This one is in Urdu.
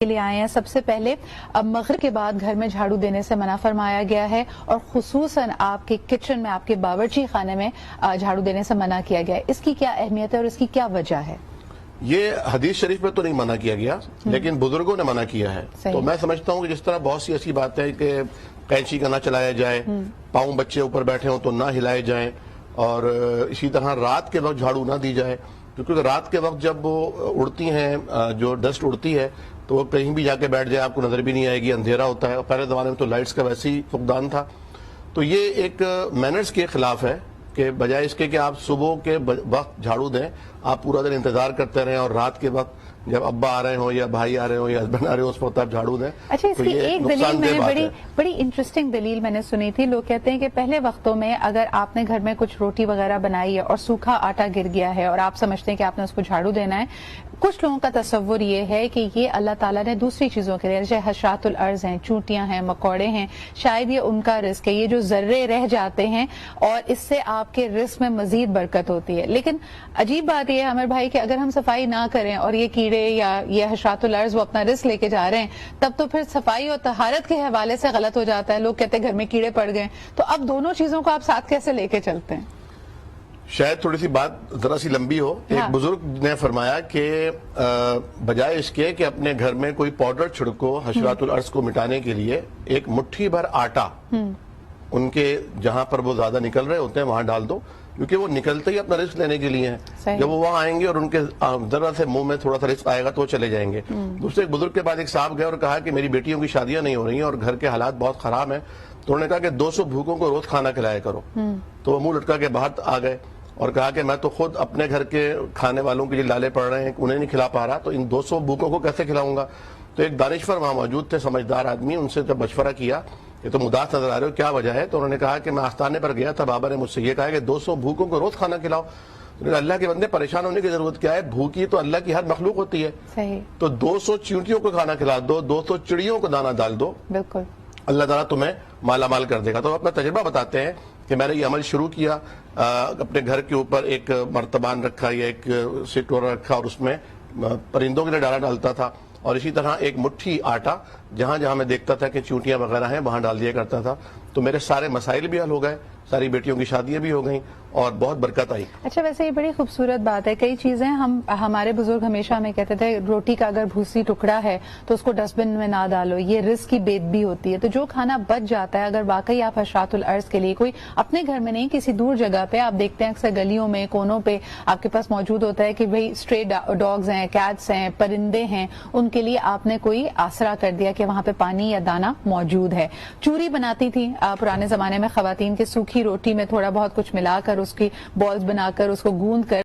کے لیے آئے ہیں. سب سے پہلے مغرب کے بعد گھر میں جھاڑو دینے سے منع فرمایا گیا ہے اور خصوصاً آپ کے کچن میں آپ کے باورچی خانے میں جھاڑو دینے سے منع کیا گیا ہے. اس کی کیا اہمیت ہے اور اس کی کیا وجہ ہے؟ یہ حدیث شریف میں تو نہیں منع کیا گیا لیکن بزرگوں نے منع کیا ہے. تو میں سمجھتا ہوں کہ جس طرح بہت سی ایسی بات ہے کہ کینچی کا نہ چلایا جائے, پاؤں بچے اوپر بیٹھے ہوں تو نہ ہلائے جائیں, اور اسی طرح رات کے وقت جھاڑو نہ دی جائے کیونکہ رات کے وقت جب وہ اڑتی ہیں, جو ڈسٹ اڑتی ہے تو وہ کہیں بھی جا کے بیٹھ جائے آپ کو نظر بھی نہیں آئے گی, اندھیرا ہوتا ہے. اور پہلے زمانے میں تو لائٹس کا ویسے ہی فقدان تھا. تو یہ ایک مینرز کے خلاف ہے کہ بجائے اس کے کہ آپ صبح کے وقت جھاڑو دیں, آپ پورا دن انتظار کرتے رہیں اور رات کے وقت جب ابا آ رہے ہوں یا بھائی آ رہے ہوں یا ہسبینڈ آ رہے ہوں اس وقت آپ جھاڑو دیں. اچھا, اس کی ایک دلیل میں نے بڑی انٹرسٹنگ دلیل میں نے سنی تھی. لوگ کہتے ہیں کہ پہلے وقتوں میں اگر آپ نے گھر میں کچھ روٹی وغیرہ بنائی ہے اور سوکھا آٹا گر گیا ہے اور آپ سمجھتے ہیں کہ آپ نے اس کو جھاڑو دینا ہے, کچھ لوگوں کا تصور یہ ہے کہ یہ اللہ تعالیٰ نے دوسری چیزوں کے لیے, جیسے حشرات الارض ہیں, چونٹیاں ہیں, مکوڑے ہیں, شاید یہ ان کا رزق ہے, یہ جو ذرے رہ جاتے ہیں اور اس سے آپ کے رزق میں مزید برکت ہوتی ہے. لیکن عجیب بات یہ ہے عامر بھائی کہ اگر ہم صفائی نہ کریں اور یہ کیڑے یا یہ حشرات الارض وہ اپنا رزق لے کے جا رہے ہیں, تب تو پھر صفائی اور طہارت کے حوالے سے غلط ہو جاتا ہے. لوگ کہتے ہیں گھر میں کیڑے پڑ گئے, تو اب دونوں چیزوں کو آپ ساتھ کیسے لے کے چلتے ہیں؟ شاید تھوڑی سی بات ذرا سی لمبی ہو. ایک بزرگ نے فرمایا کہ بجائے اس کے کہ اپنے گھر میں کوئی پاؤڈر چھڑکو حشرات الارض کو مٹانے کے لیے, ایک مٹھی بھر آٹا ان کے جہاں پر وہ زیادہ نکل رہے ہوتے ہیں وہاں ڈال دو, کیونکہ وہ نکلتے ہی اپنا رزق لینے کے لیے ہیں. جب وہ وہاں آئیں گے اور ان کے ذرا سے منہ میں تھوڑا سا رزق آئے گا تو وہ چلے جائیں گے. دوسرے ایک بزرگ کے بعد ایک صاحب گئے اور کہا کہ میری بیٹیوں کی شادیاں نہیں ہو رہی ہیں اور گھر کے حالات بہت خراب ہیں, تو انہوں نے کہا کہ 200 بھوکوں کو روز کھانا کھلایا کرو. تو وہ منہ لٹکا کے باہر آ گئے اور کہا کہ میں تو خود اپنے گھر کے کھانے والوں کے لیے لالے پڑ رہے ہیں, انہیں نہیں کھلا پا رہا, تو ان 200 بھوکوں کو کیسے کھلاؤں گا. تو ایک دانشور وہاں موجود تھے, سمجھدار آدمی, ان سے جب مشورہ کیا کہ تم اداس نظر آ رہے ہو, کیا وجہ ہے؟ تو انہوں نے کہا کہ میں آستانے پر گیا تھا, بابا نے مجھ سے یہ کہا کہ 200 بھوکوں کو روز کھانا کھلاؤ. اللہ کے بندے پریشان ہونے کی ضرورت کیا ہے, بھوکی تو اللہ کی ہر مخلوق ہوتی ہے. تو 200 چیونٹیوں کو کھانا کھلا دو, 200 چڑیوں کو دانا ڈال دو, بالکل اللہ تعالیٰ تمہیں مالا مال کر دے گا. تو اپنا تجربہ بتاتے ہیں کہ میں نے یہ عمل شروع کیا, اپنے گھر کے اوپر ایک مرتبان رکھا یا ایک سٹورا رکھا اور اس میں پرندوں کے لیے ڈالا ڈالتا تھا, اور اسی طرح ایک مٹھی آٹا جہاں جہاں میں دیکھتا تھا کہ چونٹیاں وغیرہ ہیں وہاں ڈال دیا کرتا تھا. تو میرے سارے مسائل بھی حل ہو گئے, ساری بیٹیوں کی شادیاں بھی ہو گئیں اور بہت برکت آئی. اچھا, ویسے یہ بڑی خوبصورت بات ہے. کئی چیزیں ہمارے بزرگ ہمیشہ ہمیں کہتے تھے روٹی کا اگر بھوسی ٹکڑا ہے تو اس کو ڈسٹ بن میں نہ ڈالو, یہ رزق کی بید بھی ہوتی ہے. تو جو کھانا بچ جاتا ہے, اگر واقعی آپ حشرات الارض کے لیے کوئی اپنے گھر میں نہیں کسی دور جگہ پہ, آپ دیکھتے ہیں اکثر گلیوں میں کونوں پہ آپ کے پاس موجود ہوتا ہے کہ بھئی اسٹرے ڈاگز ہیں, کیٹس ہیں, پرندے ہیں, ان کے لیے آپ نے کوئی آسرا کر دیا کہ وہاں پہ پانی یا دانا موجود ہے. چوری بناتی تھی پرانے زمانے میں خواتین کے, سوکھی روٹی میں تھوڑا بہت کچھ ملا کر اس کی بالز بنا کر اس کو گوند کر